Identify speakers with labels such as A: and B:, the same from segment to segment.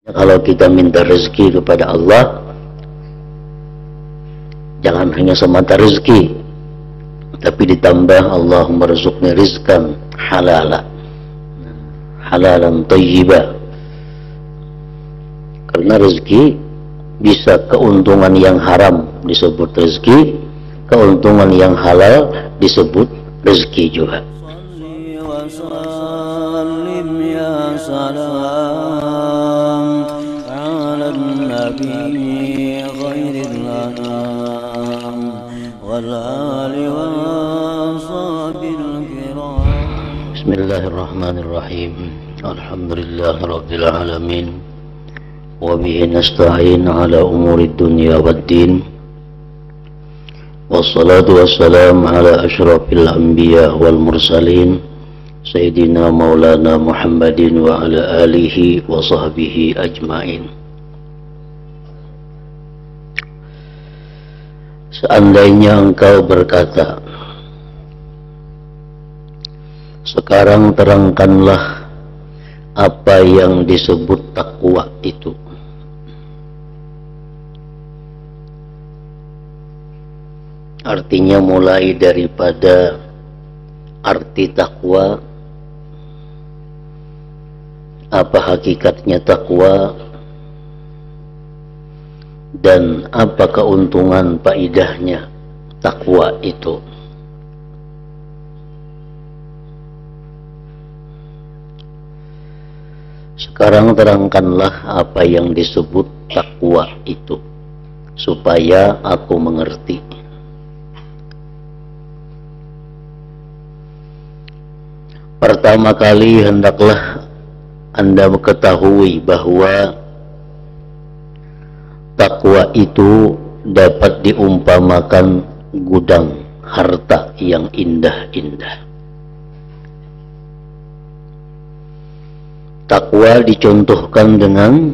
A: Kalau kita minta rezeki kepada Allah, jangan hanya semata rezeki, tapi ditambah Allahumma rzuqni rizqan halala, halalan thayyiba. Karena rezeki bisa keuntungan yang haram disebut rezeki, keuntungan yang halal disebut rezeki juga. Bismillahirrahmanirrahim. Alhamdulillahirabbil alamin. Wa bihi nasta'in ala umurid dunya waddin. Wassalatu wassalamu ala asyrafil anbiya wal mursalin Sayyidina Maulana Muhammadin wa ala alihi wa sahbihi ajmain. Seandainya engkau berkata, sekarang terangkanlah apa yang disebut takwa itu. Artinya mulai daripada arti takwa, apa hakikatnya takwa, dan apa keuntungan faidahnya takwa itu. Sekarang terangkanlah apa yang disebut takwa itu, supaya aku mengerti. Pertama kali hendaklah Anda mengetahui bahwa takwa itu dapat diumpamakan gudang harta yang indah-indah. Takwa dicontohkan dengan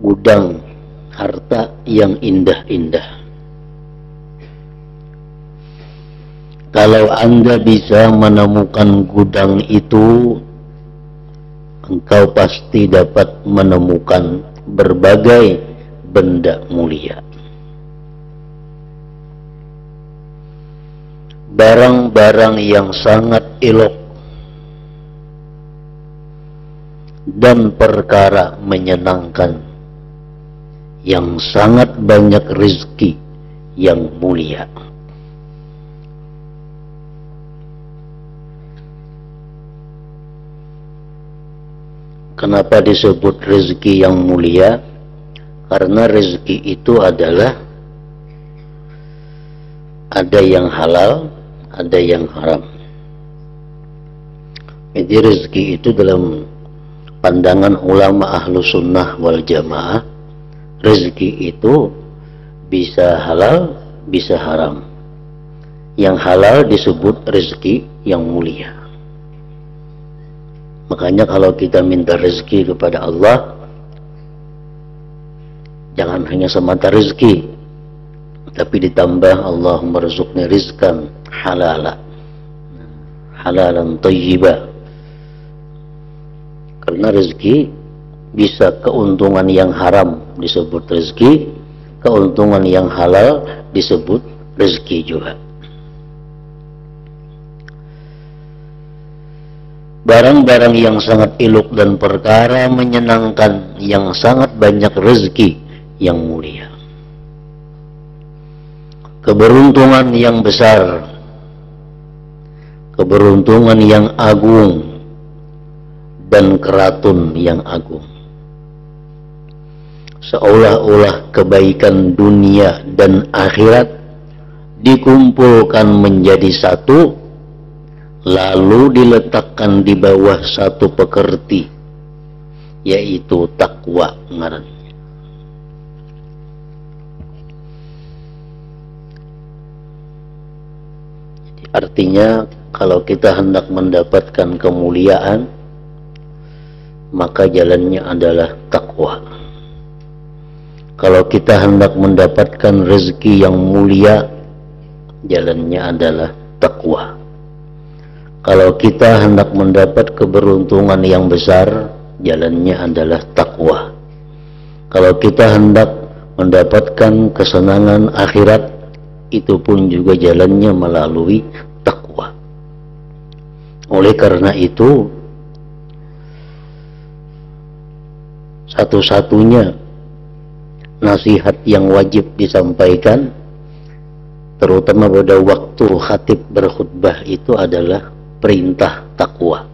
A: gudang harta yang indah-indah. Kalau Anda bisa menemukan gudang itu, engkau pasti dapat menemukan berbagai benda mulia. Barang-barang yang sangat elok dan perkara menyenangkan yang sangat banyak rezeki yang mulia. Kenapa disebut rezeki yang mulia? Karena rezeki itu adalah ada yang halal, ada yang haram. Jadi rezeki itu dalam pandangan ulama ahlu sunnah wal jamaah, rezeki itu bisa halal, bisa haram. Yang halal disebut rezeki yang mulia. Makanya kalau kita minta rezeki kepada Allah, jangan hanya semata rezeki, tapi ditambah Allahumma rzuqni rizqan halala, halalan thayyiba. Karena rezeki bisa keuntungan yang haram disebut rezeki, keuntungan yang halal disebut rezeki juga. Barang-barang yang sangat elok dan perkara menyenangkan yang sangat banyak rezeki yang mulia. Keberuntungan yang besar, keberuntungan yang agung, dan keratun yang agung. Seolah-olah kebaikan dunia dan akhirat dikumpulkan menjadi satu, lalu diletakkan di bawah satu pekerti, yaitu takwa ngarannya. Artinya kalau kita hendak mendapatkan kemuliaan, maka jalannya adalah takwa. Kalau kita hendak mendapatkan rezeki yang mulia, jalannya adalah takwa. Kalau kita hendak mendapat keberuntungan yang besar, jalannya adalah takwa. Kalau kita hendak mendapatkan kesenangan akhirat, itu pun juga jalannya melalui takwa. Oleh karena itu, satu-satunya nasihat yang wajib disampaikan, terutama pada waktu khatib berkhutbah, itu adalah perintah takwa.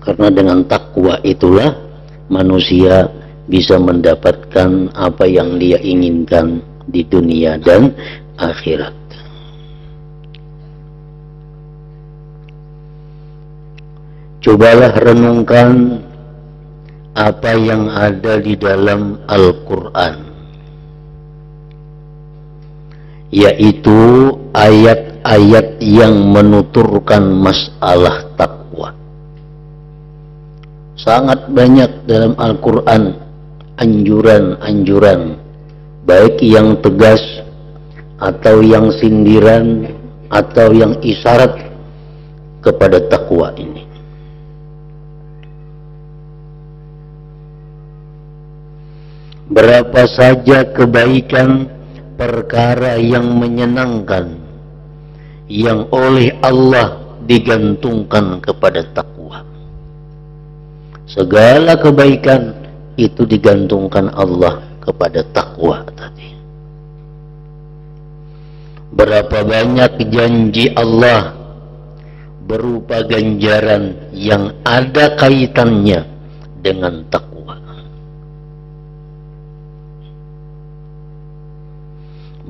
A: Karena dengan takwa itulah manusia bisa mendapatkan apa yang dia inginkan di dunia dan akhirat. Cobalah renungkan apa yang ada di dalam Al-Quran, yaitu ayat-ayat yang menuturkan masalah takwa. Sangat banyak dalam Al-Quran anjuran-anjuran, baik yang tegas atau yang sindiran atau yang isyarat kepada takwa ini. Berapa saja kebaikan, perkara yang menyenangkan yang oleh Allah digantungkan kepada takwa. Segala kebaikan itu digantungkan Allah kepada takwa tadi. Berapa banyak janji Allah berupa ganjaran yang ada kaitannya dengan takwa.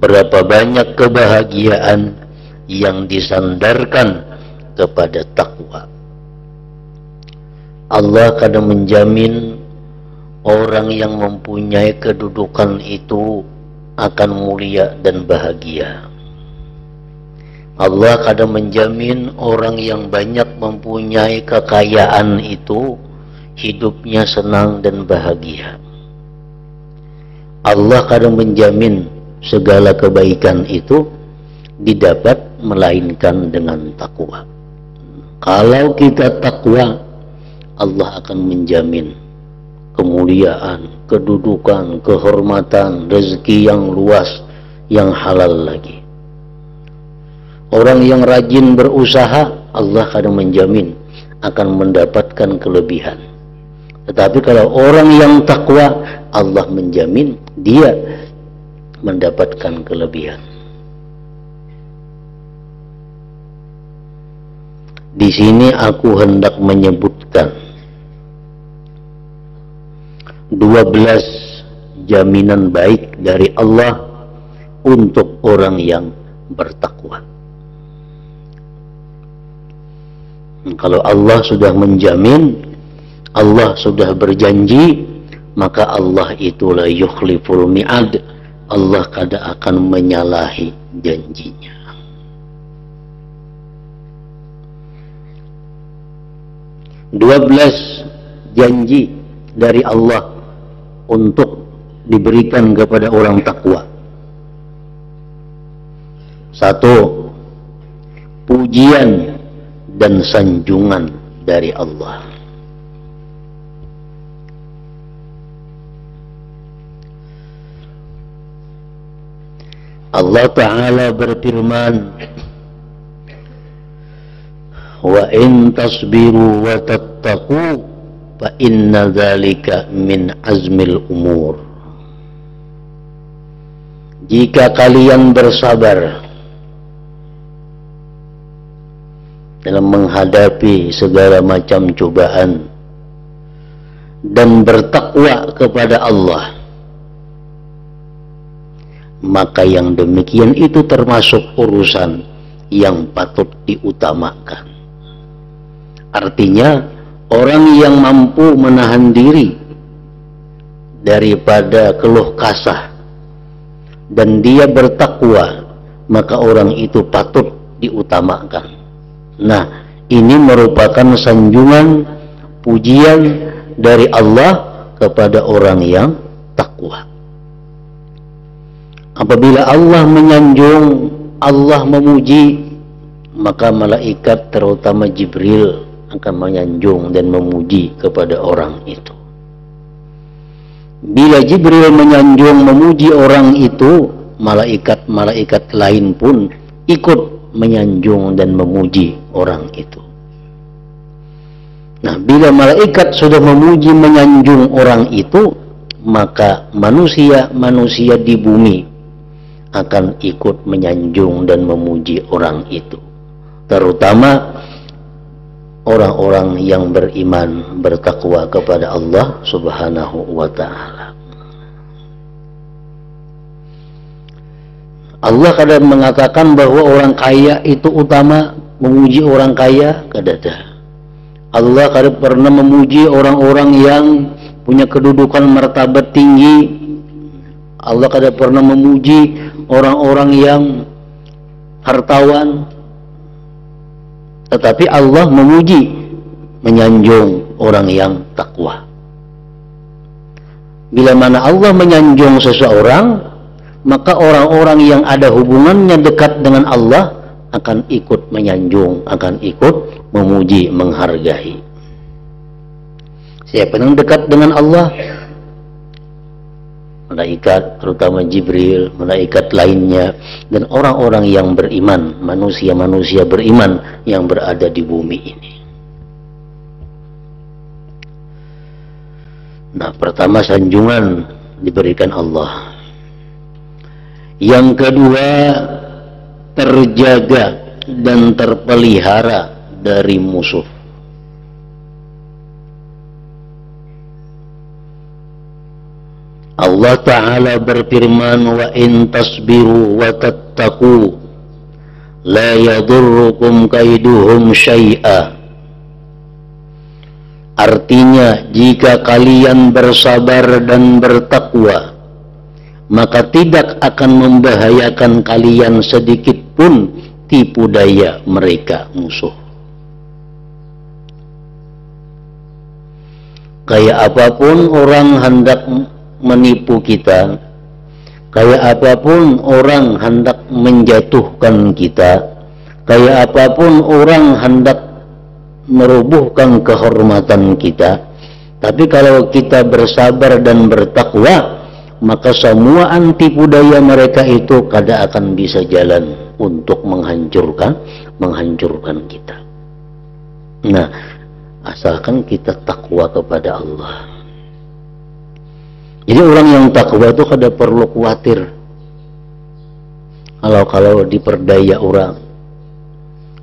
A: Berapa banyak kebahagiaan yang disandarkan kepada takwa. Allah kadang menjamin orang yang mempunyai kedudukan itu akan mulia dan bahagia. Allah kadang menjamin orang yang banyak mempunyai kekayaan itu hidupnya senang dan bahagia. Allah kadang menjamin segala kebaikan itu didapat melainkan dengan takwa. Kalau kita takwa, Allah akan menjamin kemuliaan, kedudukan, kehormatan, rezeki yang luas, yang halal lagi. Orang yang rajin berusaha, Allah akan menjamin akan mendapatkan kelebihan. Tetapi kalau orang yang takwa, Allah menjamin dia mendapatkan kelebihan. Di sini aku hendak menyebutkan 12 jaminan baik dari Allah untuk orang yang bertakwa. Kalau Allah sudah menjamin, Allah sudah berjanji, maka Allah itu la yukhliful mi'ad. Allah kadang akan menyalahi janjinya. $12 janji dari Allah untuk diberikan kepada orang takwa. 1. Pujian dan sanjungan dari Allah. Allah Ta'ala berfirman, wa in tasbiru wa tattaqu fa inna dzalika min azmil umur. Jika kalian bersabar dalam menghadapi segala macam cobaan dan bertakwa kepada Allah, maka yang demikian itu termasuk urusan yang patut diutamakan. Artinya, orang yang mampu menahan diri daripada keluh kasah dan dia bertakwa, maka orang itu patut diutamakan. Nah, ini merupakan sanjungan, pujian dari Allah kepada orang yang takwa. Apabila Allah menyanjung Allah memuji, maka malaikat terutama Jibril akan menyanjung dan memuji kepada orang itu. Bila Jibril menyanjung memuji orang itu, malaikat-malaikat lain pun ikut menyanjung dan memuji orang itu. Nah, bila malaikat sudah memuji menyanjung orang itu, maka manusia di bumi akan ikut menyanjung dan memuji orang itu, terutama orang-orang yang beriman, bertakwa kepada Allah Subhanahu wa ta'ala. Allah kadang mengatakan bahwa orang kaya itu utama, memuji orang kaya, kadada. Allah kadang pernah memuji orang-orang yang punya kedudukan martabat tinggi. Allah kadang pernah memuji orang-orang yang hartawan. Tetapi Allah memuji, menyanjung orang yang takwa. Bila mana Allah menyanjung seseorang, maka orang-orang yang ada hubungannya dekat dengan Allah akan ikut menyanjung, akan ikut memuji, menghargai. Siapa yang dekat dengan Allah? Malaikat, terutama Jibril, malaikat lainnya, dan orang-orang yang beriman, manusia-manusia beriman yang berada di bumi ini. Nah, pertama sanjungan diberikan Allah. Yang kedua, terjaga dan terpelihara dari musuh. Allah Ta'ala berfirman, wa in tasbiru wa tattaqu la yadurrukum kaiduhum syai'a. Artinya, jika kalian bersabar dan bertakwa, maka tidak akan membahayakan kalian sedikit pun tipu daya mereka musuh. Kayak apapun orang hendak menipu kita, kayak apapun orang hendak menjatuhkan kita, kayak apapun orang hendak merubuhkan kehormatan kita, tapi kalau kita bersabar dan bertakwa, maka semua tipu daya mereka itu kada akan bisa jalan untuk menghancurkan kita. Nah, asalkan kita takwa kepada Allah. Jadi orang yang takwa itu kada perlu khawatir kalau diperdaya orang,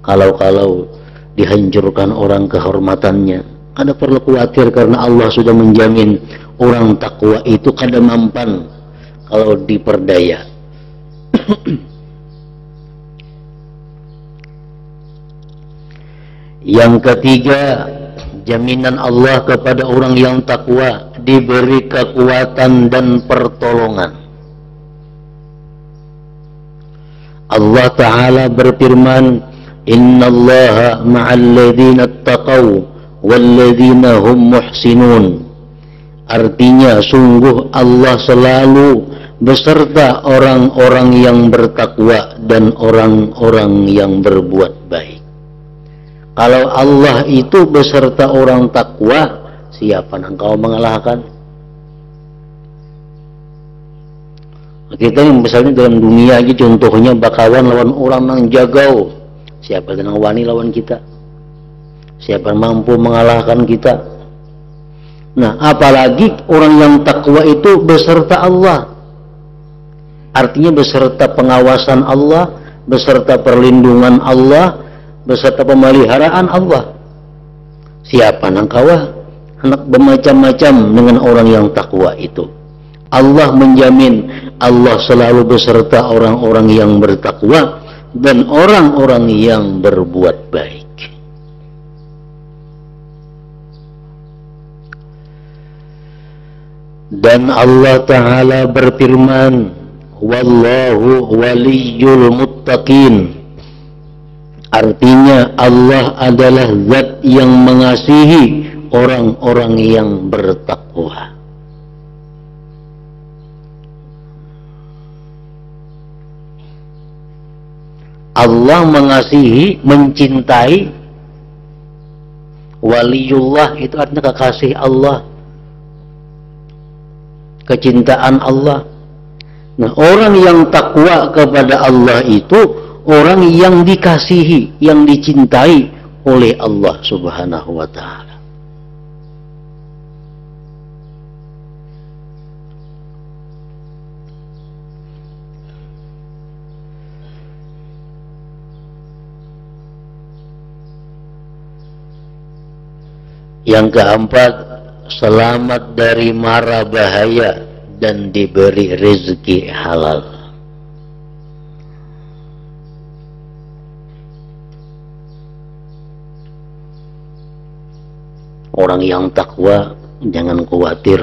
A: kalau dihancurkan orang kehormatannya, kada perlu khawatir karena Allah sudah menjamin orang takwa itu kada mampan kalau diperdaya. Yang ketiga, jaminan Allah kepada orang yang takwa, diberi kekuatan dan pertolongan. Allah Ta'ala berfirman, innallaha ma'al ladzina taqaw wal ladzina hum muhsinun. Artinya, sungguh Allah selalu beserta orang-orang yang bertakwa dan orang-orang yang berbuat baik. Kalau Allah itu beserta orang takwa, siapa yang kau mengalahkan? Kita yang misalnya dalam dunia aja, contohnya bakawan lawan orang yang jagau, siapa yang wani lawan kita? Siapa yang mampu mengalahkan kita? Nah, apalagi orang yang takwa itu beserta Allah, artinya beserta pengawasan Allah, beserta perlindungan Allah, beserta pemeliharaan Allah. Siapa yang kawa? Hendak bermacam-macam dengan orang yang takwa itu. Allah menjamin, Allah selalu beserta orang-orang yang bertakwa dan orang-orang yang berbuat baik. Dan Allah Ta'ala berfirman, wallahu waliyul muttaqin. Artinya, Allah adalah zat yang mengasihi orang-orang yang bertakwa. Allah mengasihi, mencintai. Waliullah itu artinya kekasih Allah, kecintaan Allah. Nah, orang yang takwa kepada Allah itu orang yang dikasihi, yang dicintai oleh Allah Subhanahu wa ta'ala. Yang keempat, selamat dari mara bahaya dan diberi rezeki halal. Orang yang takwa jangan khawatir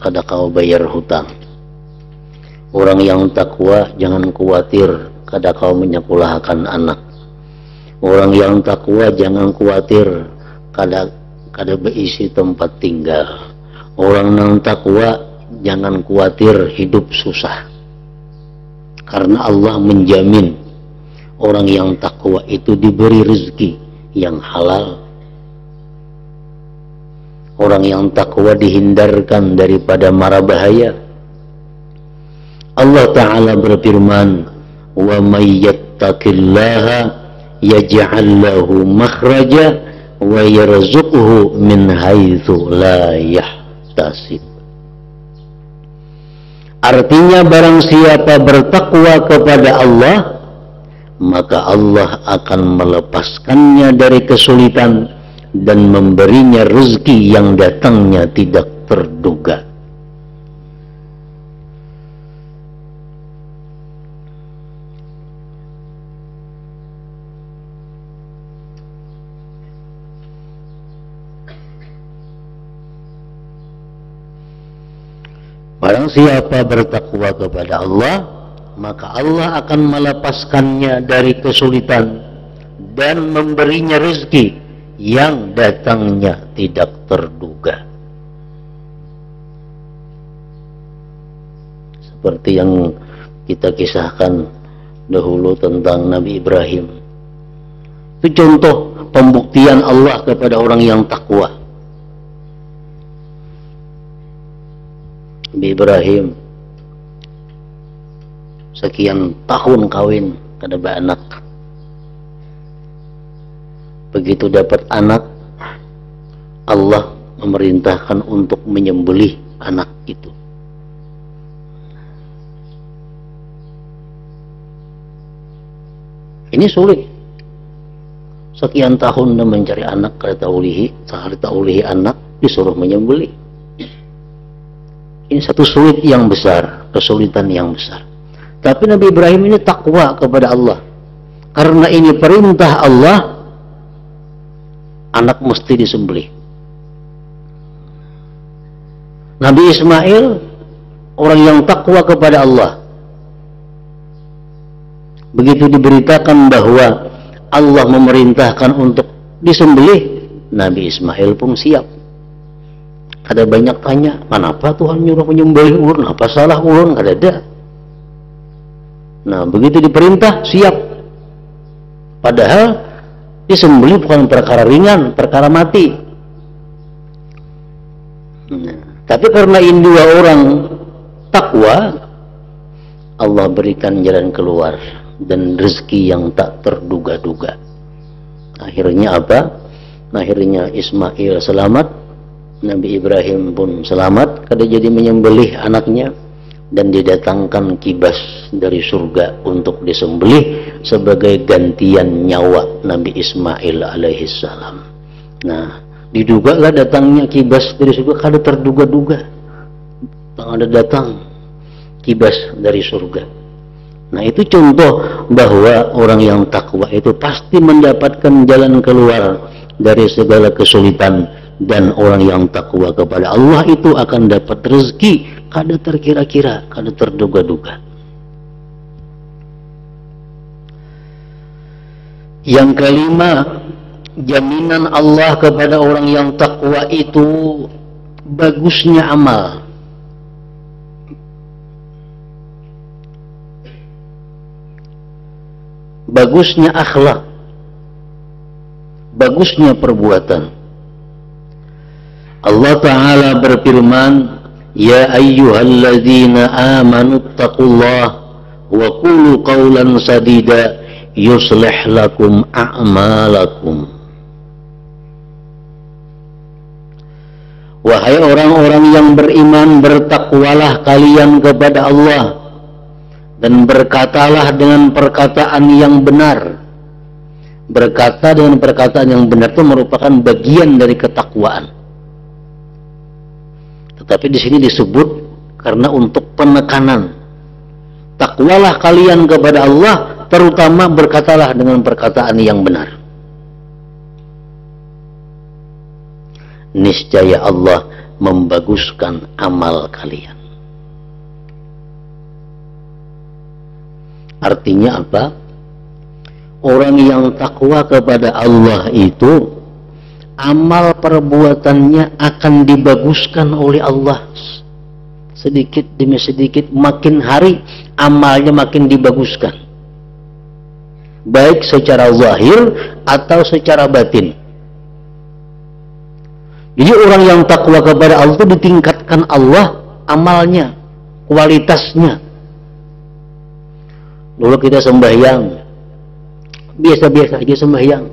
A: kada kau bayar hutang. Orang yang takwa jangan khawatir kada kau menyekolahkan anak. Orang yang takwa jangan khawatir kada berisi tempat tinggal. Orang yang takwa jangan khawatir hidup susah, karena Allah menjamin orang yang takwa itu diberi rezeki yang halal. Orang yang takwa dihindarkan daripada mara bahaya. Allah Ta'ala berfirman, wa may yattaqillaha yaj'al lahu makhraja wa yarzuqhu min haitsu la yahtasib. Artinya barang siapa bertakwa kepada Allah, maka Allah akan melepaskannya dari kesulitan dan memberinya rezeki yang datangnya tidak terduga. Barang siapa bertakwa kepada Allah, maka Allah akan melepaskannya dari kesulitan dan memberinya rezeki yang datangnya tidak terduga. Seperti yang kita kisahkan dahulu tentang Nabi Ibrahim. Itu contoh pembuktian Allah kepada orang yang takwa. Nabi Ibrahim sekian tahun kawin kada beranak. Begitu dapat anak, Allah memerintahkan untuk menyembelih anak itu. Ini sulit. Sekian tahun dia mencari anak, kada taulihi anak, disuruh menyembelih. Ini satu sulit yang besar, kesulitan yang besar. Tapi Nabi Ibrahim ini takwa kepada Allah. Karena ini perintah Allah, anak mesti disembelih. Nabi Ismail orang yang takwa kepada Allah. Begitu diberitakan bahwa Allah memerintahkan untuk disembelih, Nabi Ismail pun siap. Ada banyak tanya, kenapa Tuhan nyuruh menyembelih ulun? Apa salah ulun? Kada ada. Nah, begitu diperintah, siap. Padahal disembelih bukan perkara ringan, perkara mati. Nah, tapi karena ini dua orang takwa, Allah berikan jalan keluar dan rezeki yang tak terduga-duga. Akhirnya apa? Akhirnya Ismail selamat, Nabi Ibrahim pun selamat, kada jadi menyembelih anaknya, dan didatangkan kibas dari surga untuk disembelih sebagai gantian nyawa Nabi Ismail alaihissalam. Nah, didugalah datangnya kibas dari surga, kada terduga-duga. Ada datang kibas dari surga. Nah, itu contoh bahwa orang yang takwa itu pasti mendapatkan jalan keluar dari segala kesulitan. Dan orang yang takwa kepada Allah itu akan dapat rezeki kada terkira-kira, kada terduga-duga. Yang kelima, jaminan Allah kepada orang yang takwa itu bagusnya amal. bagusnya akhlak, bagusnya perbuatan. Allah Ta'ala berfirman, ya ayyuhalladzina amanu taqullah wa qulu qawlan sadida yuslih lakum a'malakum. Wahai orang-orang yang beriman, bertakwalah kalian kepada Allah dan berkatalah dengan perkataan yang benar. Berkata dengan perkataan yang benar itu merupakan bagian dari ketakwaan. Tapi di sini disebut karena untuk penekanan. Takwalah kalian kepada Allah, terutama berkatalah dengan perkataan yang benar. Niscaya Allah membaguskan amal kalian. Artinya apa? Orang yang takwa kepada Allah itu amal perbuatannya akan dibaguskan oleh Allah sedikit demi sedikit, makin hari amalnya makin dibaguskan, baik secara zahir atau secara batin. Jadi orang yang takwa kepada Allah itu ditingkatkan Allah amalnya, kualitasnya. Dulu kita sembahyang biasa-biasa aja sembahyang,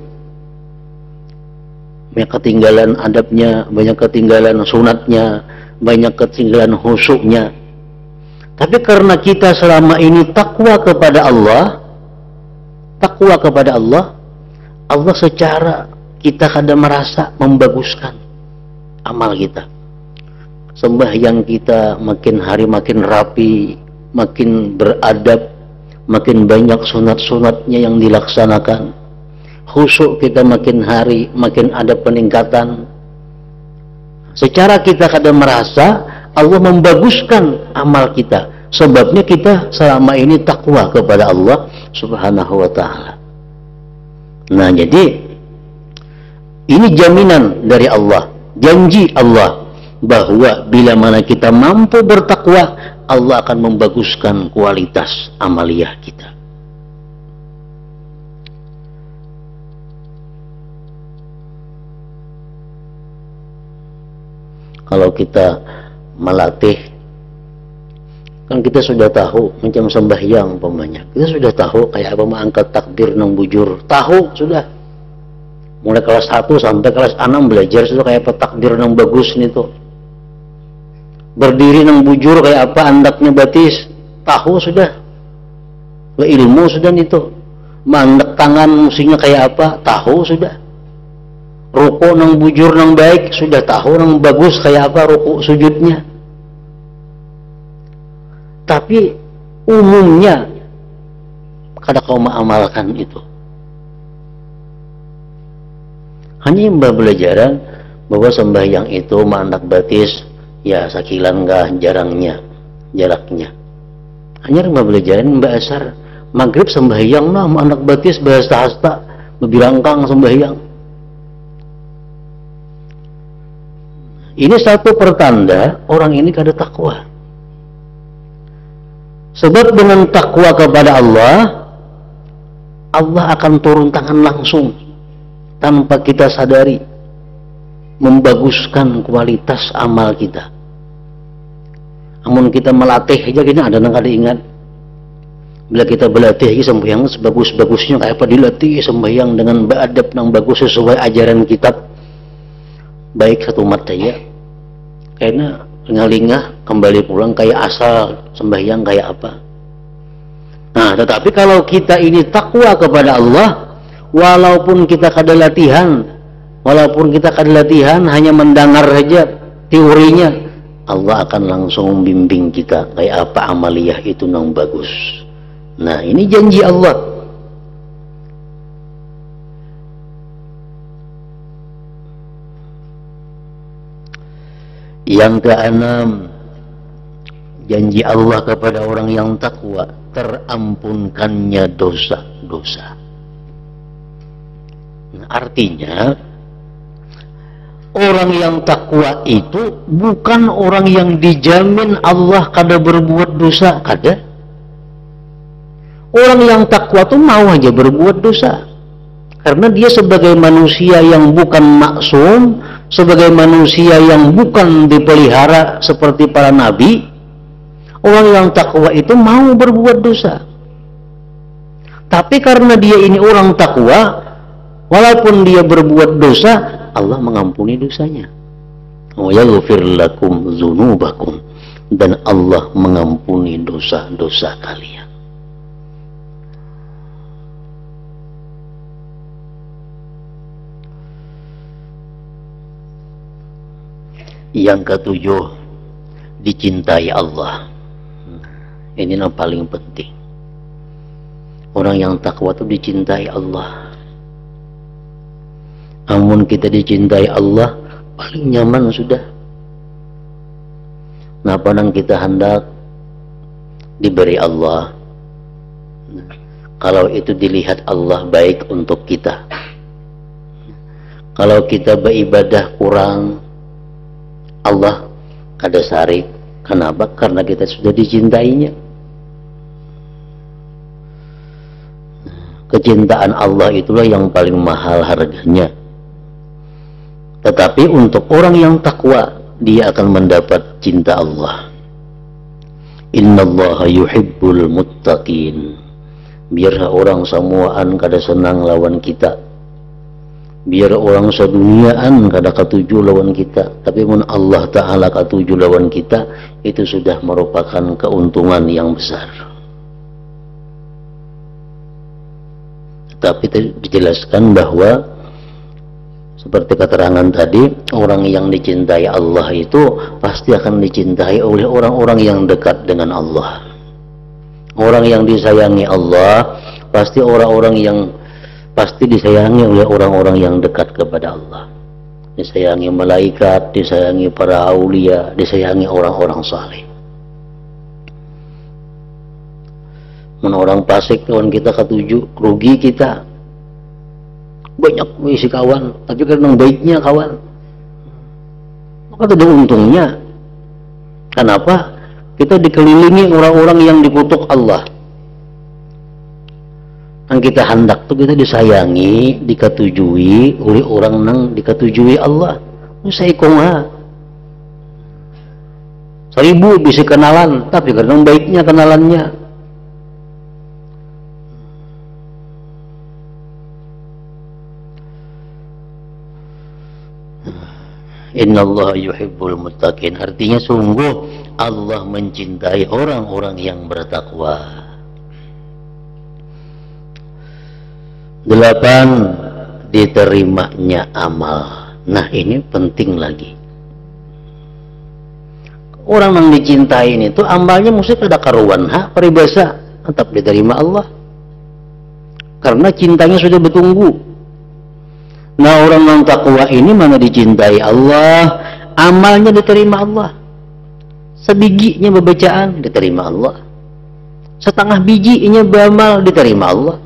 A: banyak ketinggalan adabnya, banyak ketinggalan sunatnya, banyak ketinggalan khusyuknya. Tapi karena kita selama ini takwa kepada Allah, Allah secara kita kadang merasa membaguskan amal kita. Sembahyang kita makin hari makin rapi, makin beradab, makin banyak sunat-sunatnya yang dilaksanakan. Khusyuk kita makin hari makin ada peningkatan. Secara kita kadang merasa Allah membaguskan amal kita, sebabnya kita selama ini takwa kepada Allah Subhanahu wa ta'ala. Nah, jadi ini jaminan dari Allah, janji Allah bahwa bila mana kita mampu bertakwa, Allah akan membaguskan kualitas amaliyah kita. Kalau kita melatih, kan kita sudah tahu macam sembahyang umpamanya, kita sudah tahu kayak apa mengangkat takbir nang bujur, tahu sudah. Mulai kelas 1 sampai kelas 6 belajar sudah kayak apa takbir nang bagus nih tuh. Berdiri nang bujur kayak apa andaknya batis, tahu sudah. Ilmu sudah itu. Mandak tangan musiknya kayak apa, tahu sudah. Ruku nang bujur nang baik sudah tahu, nang bagus kayak apa ruku sujudnya. Tapi umumnya kada kau mengamalkan itu. Hanya mbak belajaran bahwa sembahyang itu mandak batis ya sakilan kah jarangnya jaraknya. Hanya mbak belajaran mbak asar maghrib sembahyang nah mandak batis bahasa hasta bebirangkang sembahyang. Ini satu pertanda orang ini kada takwa. Sebab dengan takwa kepada Allah, Allah akan turun tangan langsung tanpa kita sadari, membaguskan kualitas amal kita. Namun kita melatih aja gini ada nang kada ingat. Bila kita berlatih sembahyang sebagus-bagusnya kayak apa dilatih sembahyang dengan beradab nang bagus sesuai ajaran kitab, baik satu mata ya. Karena lingah-lingah kembali pulang kayak asal sembahyang kayak apa. Nah, tetapi kalau kita ini takwa kepada Allah, walaupun kita kada latihan, hanya mendengar saja teorinya, Allah akan langsung membimbing kita kayak apa amaliyah itu nang bagus. Nah, ini janji Allah. Yang keenam, janji Allah kepada orang yang takwa, terampunkannya dosa-dosa. Nah, artinya orang yang takwa itu bukan orang yang dijamin Allah kada berbuat dosa, kada. Orang yang takwa tuh mau aja berbuat dosa. Karena dia sebagai manusia yang bukan maksum, sebagai manusia yang bukan dipelihara seperti para nabi, orang yang takwa itu mau berbuat dosa. Tapi karena dia ini orang takwa, walaupun dia berbuat dosa, Allah mengampuni dosanya. Wa yaghfir lakum dzunubakum, dan Allah mengampuni dosa-dosa kalian. Yang ketujuh, dicintai Allah. Ini yang paling penting. Orang yang takwa itu dicintai Allah. Amun kita dicintai Allah, paling nyaman sudah. Napa nang kita hendak diberi Allah. Kalau itu dilihat Allah baik untuk kita. Kalau kita beribadah kurang, Allah kada sarik. Kenapa? Karena kita sudah dicintainya. Kecintaan Allah itulah yang paling mahal harganya. Tetapi untuk orang yang takwa, dia akan mendapat cinta Allah. Innallaha yuhibbul muttaqin. Biar orang semuaan kada senang lawan kita, biar orang seduniaan kada katuju lawan kita, tapi mun Allah Ta'ala katuju lawan kita, itu sudah merupakan keuntungan yang besar. Tapi dijelaskan bahwa seperti keterangan tadi, orang yang dicintai Allah itu pasti akan dicintai oleh orang-orang yang dekat dengan Allah. Orang yang disayangi Allah pasti orang-orang yang pasti disayangi oleh orang-orang yang dekat kepada Allah. Disayangi malaikat, disayangi para aulia, disayangi orang-orang saleh. Mun orang fasik kawan kita ketujuh, rugi kita. Banyak isi kawan, tapi karena baiknya kawan, maka ada untungnya. Kenapa? Kita dikelilingi orang-orang yang dikutuk Allah. Yang kita hendak tuh kita disayangi, diketujui oleh orang nang diketujui Allah. Saya koma 1000 bisa kenalan, tapi karena baiknya kenalannya. Innallaha yuhibbul muttaqin. Artinya sungguh Allah mencintai orang-orang yang bertakwa. 8, diterimanya amal. Nah ini penting lagi. Orang yang dicintai itu amalnya mesti kada karuan peribasa, tetap diterima Allah. Karena cintanya sudah bertunggu. Nah orang yang takwa ini mana dicintai Allah, amalnya diterima Allah. Sebijinya bacaan diterima Allah. Setengah bijinya beramal diterima Allah.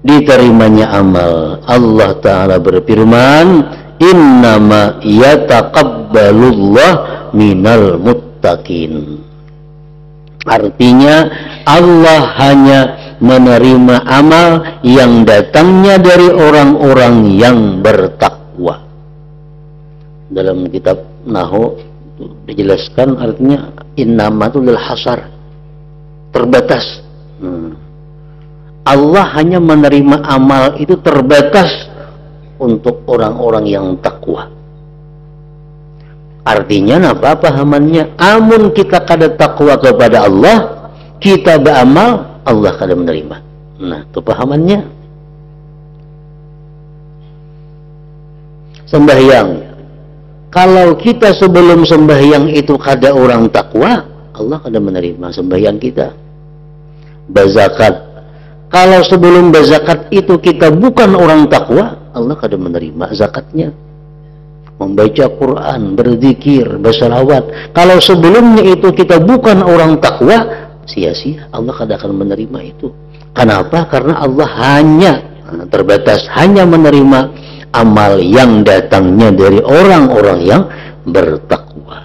A: Diterimanya amal. Allah Ta'ala berfirman, innama yataqabbalullah minal muttaqin. Artinya Allah hanya menerima amal yang datangnya dari orang-orang yang bertakwa. Dalam kitab Nahwu dijelaskan artinya innama itu lil hasar, terbatas. Allah hanya menerima amal itu terbatas untuk orang-orang yang takwa. Artinya apa pahamannya? Amun kita kada takwa kepada Allah, kita beramal, Allah kada menerima. Nah, itu pahamannya. Sembahyang. Kalau kita sebelum sembahyang itu kada orang takwa, Allah kada menerima sembahyang kita. Berzakat. Kalau sebelum berzakat itu kita bukan orang takwa, Allah kada menerima zakatnya. Membaca Quran, berzikir, bersalawat. Kalau sebelumnya itu kita bukan orang takwa, sia-sia, Allah kada akan menerima itu. Kenapa? Karena Allah hanya terbatas, hanya menerima amal yang datangnya dari orang-orang yang bertakwa.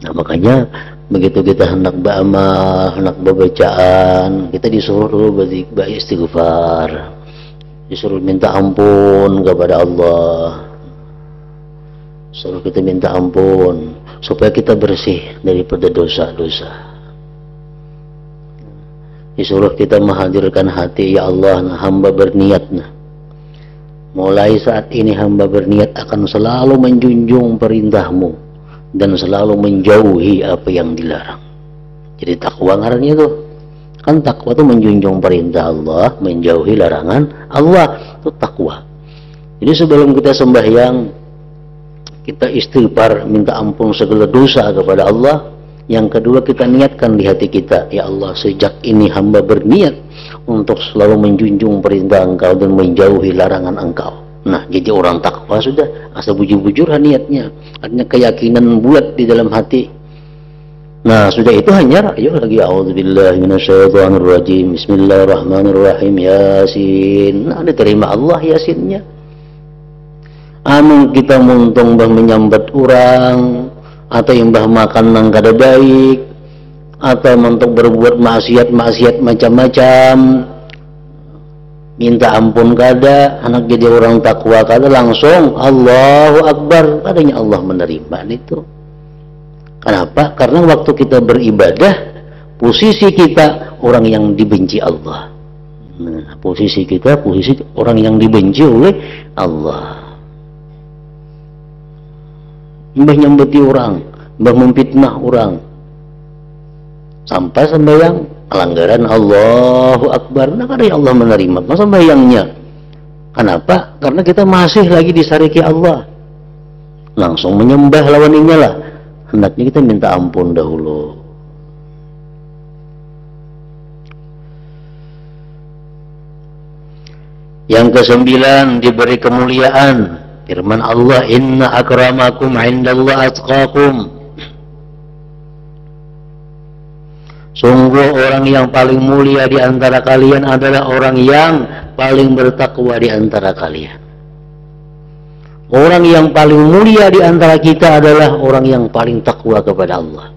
A: Nah makanya Begitu kita hendak beramal, hendak berbacaan, kita disuruh dulu beristighfar, disuruh minta ampun kepada Allah, suruh kita minta ampun supaya kita bersih daripada dosa-dosa. Disuruh kita menghadirkan hati, ya Allah, hamba berniat, mulai saat ini hamba berniat akan selalu menjunjung perintah-Mu dan selalu menjauhi apa yang dilarang. Jadi takwa ngarannya tuh, kan takwa tuh menjunjung perintah Allah, menjauhi larangan Allah, itu takwa. Jadi sebelum kita sembahyang, kita istighfar, minta ampun segala dosa kepada Allah. Yang kedua, kita niatkan di hati kita, ya Allah, sejak ini hamba berniat untuk selalu menjunjung perintah Engkau dan menjauhi larangan Engkau. Nah, jadi orang takwa sudah, asal bujur-bujur niatnya, artinya keyakinan bulat di dalam hati. Nah, sudah itu hanya ayo lagi a'udzubillahi minasyaitonirrajim, bismillahirrahmanirrahim, yasin. Nah, diterima Allah yasinnya. Anu kita muntung bah menyambat orang, atau yang bah makan nang kada baik, atau untuk berbuat maksiat macam-macam, minta ampun kada, anak jadi orang takwa kada, langsung Allahu Akbar, adanya Allah menerima itu. Kenapa? Karena waktu kita beribadah, posisi kita orang yang dibenci Allah. Nah, posisi kita posisi orang yang dibenci oleh Allah. Mbah nyambeti orang, mbah memfitnah orang, sampai sembahyang pelanggaran Allahu Akbar, nah kada Allah menerima masa bayangnya. Kenapa? Karena kita masih lagi disariki Allah, langsung menyembah lawannya lah. Hendaknya kita minta ampun dahulu. Yang ke-9, diberi kemuliaan. Firman Allah, inna akramakum indallahi atqakum. Sungguh orang yang paling mulia di antara kalian adalah orang yang paling bertakwa di antara kalian. Orang yang paling mulia di antara kita adalah orang yang paling takwa kepada Allah.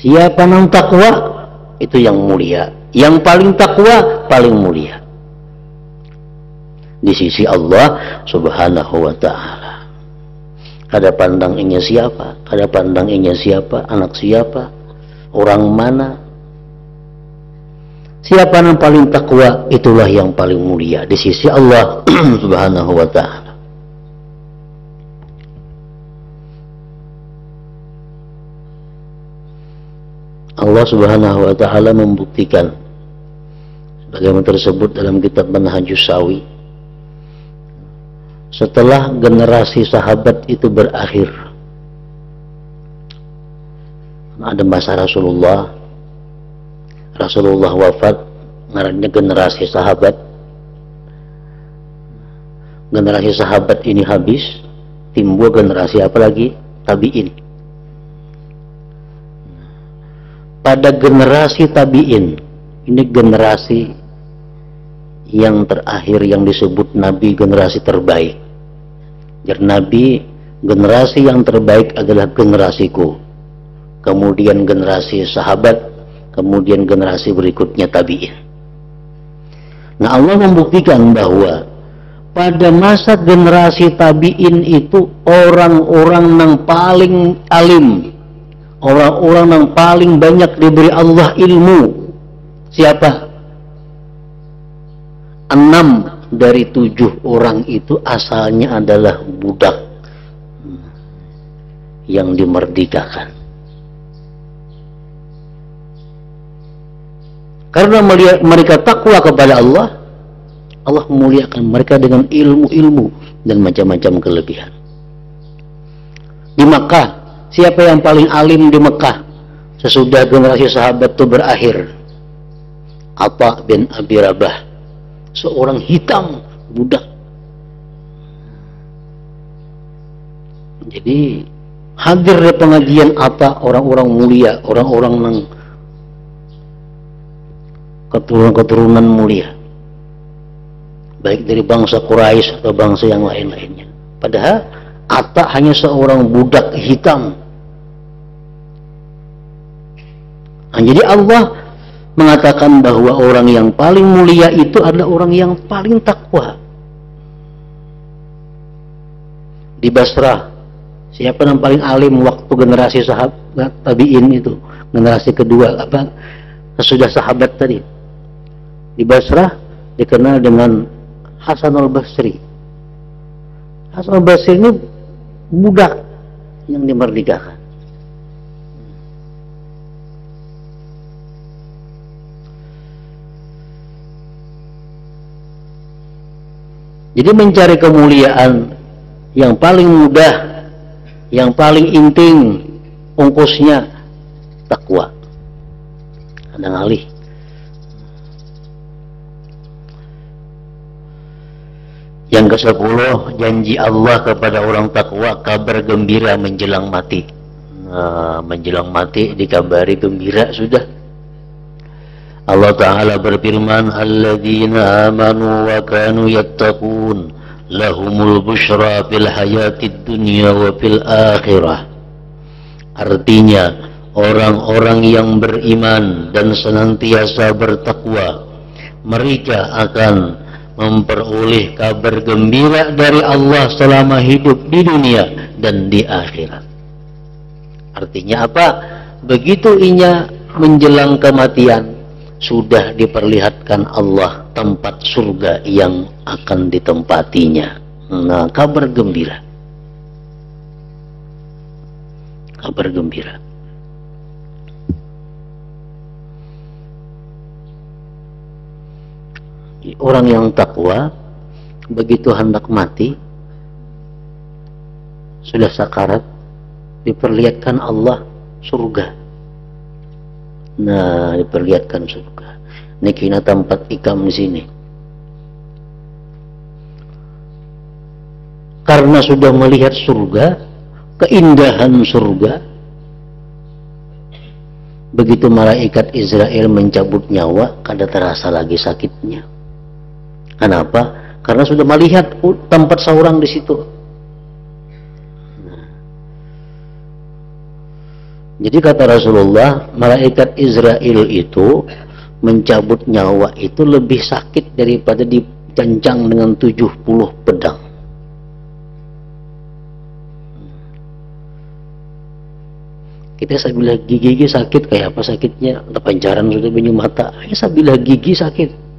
A: Siapa yang takwa, itu yang mulia. Yang paling takwa, paling mulia di sisi Allah Subhanahu wa ta'ala. Kada pandang inya siapa, kada pandang inya siapa, anak siapa, orang mana. Siapa yang paling takwa, itulah yang paling mulia di sisi Allah Subhanahu wa ta'ala. Allah Subhanahu wa ta'ala membuktikan sebagaimana tersebut dalam kitab Manhajus Sawi. Setelah generasi sahabat itu berakhir, ada masa Rasulullah wafat, ngarannya generasi sahabat. Generasi sahabat ini habis, timbul generasi apa lagi? Tabi'in. Pada generasi tabi'in, ini generasi yang terakhir yang disebut Nabi generasi terbaik. Jadi Nabi, generasi yang terbaik adalah generasiku, kemudian generasi sahabat, kemudian generasi berikutnya tabi'in. Nah, Allah membuktikan bahwa pada masa generasi tabi'in itu orang-orang yang paling alim, orang-orang yang paling banyak diberi Allah ilmu. Siapa? 6 dari 7 orang itu asalnya adalah budak yang dimerdekakan. Karena mereka takwa kepada Allah, Allah memuliakan mereka dengan ilmu-ilmu dan macam-macam kelebihan. Di Mekah, siapa yang paling alim di Mekah sesudah generasi sahabat itu berakhir? Atha bin Abi Rabah, seorang hitam budak. Jadi hadir di pengajian Atha orang-orang mulia, orang-orang yang keturunan mulia, baik dari bangsa Quraisy atau bangsa yang lain-lainnya. Padahal Atha hanya seorang budak hitam. Nah, jadi Allah mengatakan bahwa orang yang paling mulia itu adalah orang yang paling takwa. Di Basrah, siapa yang paling alim waktu generasi sahabat tabi'in itu, generasi kedua sesudah sahabat tadi? Di Basrah dikenal dengan Hasan al-Basri. Hasan al-Basri ini budak yang dimerdekakan. Jadi mencari kemuliaan yang paling mudah, yang paling inting ongkosnya takwa. Ada ngalih. Yang ke-10, janji Allah kepada orang takwa, kabar gembira menjelang mati. Nah, menjelang mati dikabari gembira sudah. Allah Ta'ala berfirman, alladzina amanu wa kanu yattaqun lahumul busyra fil hayatid dunya wa fil akhirah. Artinya, orang-orang yang beriman dan senantiasa bertakwa, mereka akan memperoleh kabar gembira dari Allah selama hidup di dunia dan di akhirat. Artinya apa? Begitu inya menjelang kematian, sudah diperlihatkan Allah tempat surga yang akan ditempatinya. Nah, kabar gembira. Kabar gembira. Orang yang takwa, begitu hendak mati, sudah sakarat, diperlihatkan Allah surga. Nah, diperlihatkan surga. Nikina tempat ikam di sini. Karena sudah melihat surga, keindahan surga, begitu malaikat Israel mencabut nyawa, kada terasa lagi sakitnya. Kenapa? Karena sudah melihat tempat seorang di situ. Jadi kata Rasulullah, malaikat Israel itu mencabut nyawa itu lebih sakit daripada dicancang dengan 70 pedang. Kita sabila gigi sakit, kayak apa sakitnya? Pancaran sudah banyu mata. Sabila gigi sakit.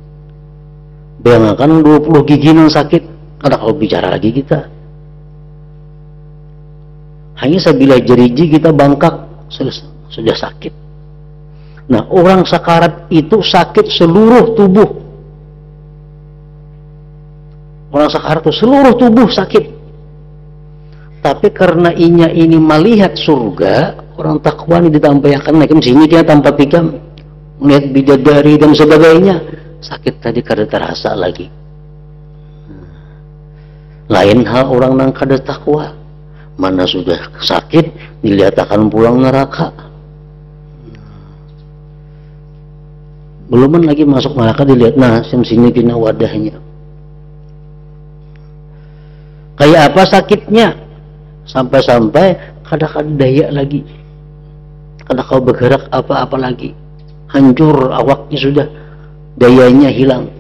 A: Bayangkan 20 gigi yang sakit. Kada kalau bicara lagi kita. Hanya sabila jeriji kita bangkak, sudah sakit. Nah, orang sakarat itu sakit seluruh tubuh. Orang sakarat itu seluruh tubuh sakit. Tapi karena inya ini melihat surga, orang takwa ini ditampilkan naik sini dia tanpa tikam, melihat bidadari dan sebagainya, sakit tadi kada terasa lagi. Lain hal orang nang kada takwa, mana sudah sakit dilihat akan pulang neraka. Beluman lagi masuk neraka dilihat, nah sini dina wadahnya. Kayak apa sakitnya? Sampai-sampai kada-kada daya lagi. Kada kau bergerak apa-apa lagi. Hancur awaknya sudah. Dayanya hilang.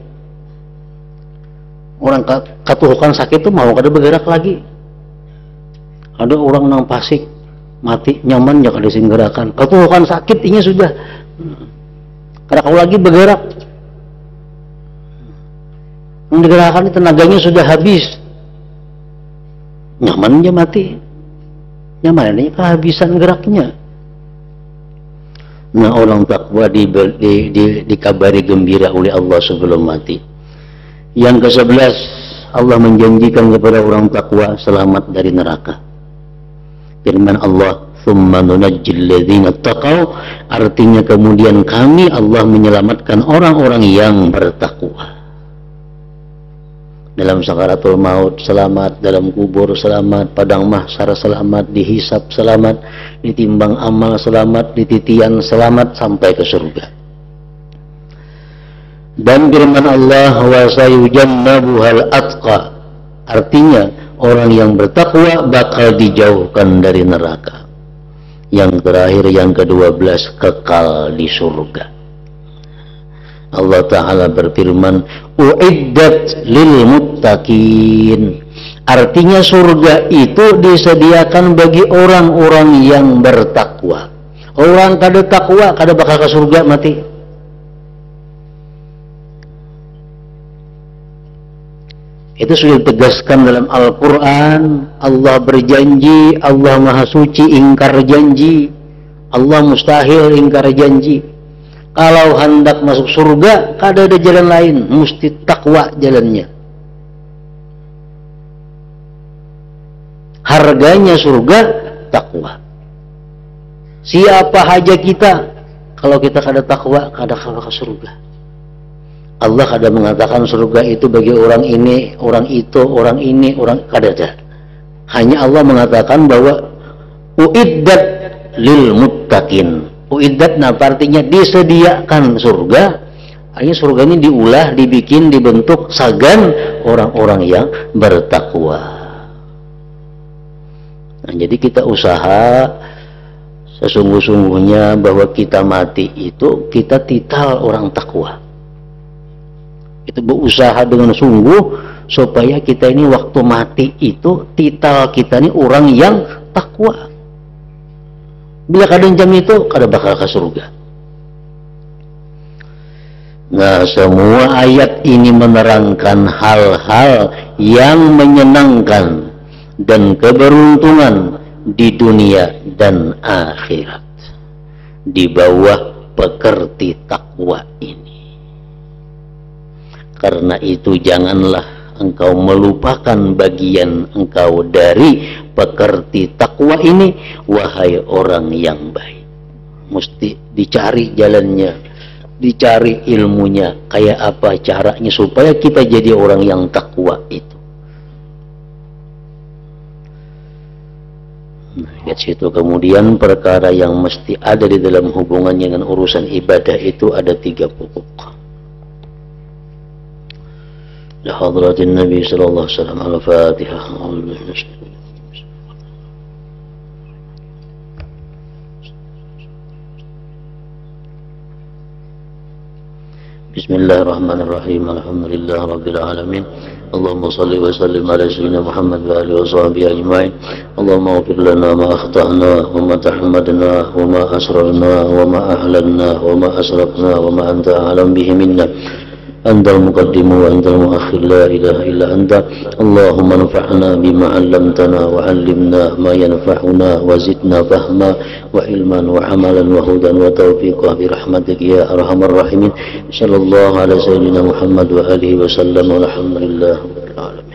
A: Orang katuhukan sakit itu mau kada bergerak lagi. Ada orang nang pasik mati nyaman ya kada singgerakan. Katuhukan sakit ini sudah. Kada kau lagi bergerak. Menggerakkan tenaganya sudah habis. Nyaman aja mati. Nyaman ini kehabisan geraknya. Nah, orang takwa dikabari gembira oleh Allah sebelum mati. Yang ke-11, Allah menjanjikan kepada orang takwa selamat dari neraka. Firman Allah, "Tsumma nunajjil ladzina taqaw", artinya kemudian kami Allah menyelamatkan orang-orang yang bertakwa. Dalam sakaratul maut selamat, dalam kubur selamat, padang mahsyar selamat, dihisab selamat, ditimbang amal selamat, dititian selamat sampai ke surga. Dan firman Allah, wa sayujannabuhal atqa, artinya orang yang bertakwa bakal dijauhkan dari neraka. Yang terakhir, yang ke-12, kekal di surga. Allah Ta'ala berfirman, uiddat lil muttaqin. Artinya surga itu disediakan bagi orang-orang yang bertakwa. Orang kada takwa kada bakal ke surga mati. Itu sudah ditegaskan dalam Al-Quran. Allah berjanji, Allah Maha Suci ingkar janji, Allah mustahil ingkar janji. Kalau hendak masuk surga, kada ada jalan lain, mesti takwa jalannya. Harganya surga, takwa. Siapa haja kita, kalau kita kada takwa, kada kalah ke surga. Allah kada mengatakan surga itu bagi orang ini, orang itu, orang ini, orang kada ada. Hanya Allah mengatakan bahwa uiddat lil muttaqin. Uiddat artinya disediakan surga. Artinya surga ini diulah, dibikin, dibentuk sagan orang-orang yang bertakwa. Nah, jadi kita usaha sesungguh-sungguhnya bahwa kita mati itu kita tital orang takwa. Itu berusaha dengan sungguh supaya kita ini waktu mati itu tital kita ini orang yang takwa. Bila kadang jam itu kada bakal ke surga. Nah, semua ayat ini menerangkan hal-hal yang menyenangkan dan keberuntungan di dunia dan akhirat di bawah pekerti takwa ini. Karena itu janganlah engkau melupakan bagian engkau dari pekerti takwa ini, wahai orang yang baik. Mesti dicari jalannya, dicari ilmunya, kayak apa caranya supaya kita jadi orang yang takwa itu. Nah, dari situ kemudian perkara yang mesti ada di dalam hubungannya dengan urusan ibadah itu ada 3 pokok. لحضرة النبي صلى الله عليه وسلم على فاتحة. بسم الله الرحمن الرحيم. الحمد لله رب العالمين. اللهم صل وسلم على سيدنا محمد وآله وصحبه أجمعين. اللهم اغفر لنا ما أخطأنا وما تحمدنا وما أسررنا وما أعلنا وما أسرفنا وما أنت أعلم به منا. أنت المقدم وأنت المؤخر لا إله إلا أنت. اللهم انفعنا بما علمتنا وعلمنا ما ينفعنا وزدنا فهما وعلما وعملا وهدى وتوفيقا برحمتك يا أرحم الراحمين. صلى الله على سيدنا محمد وآله وسلم والحمد لله رب العالمين.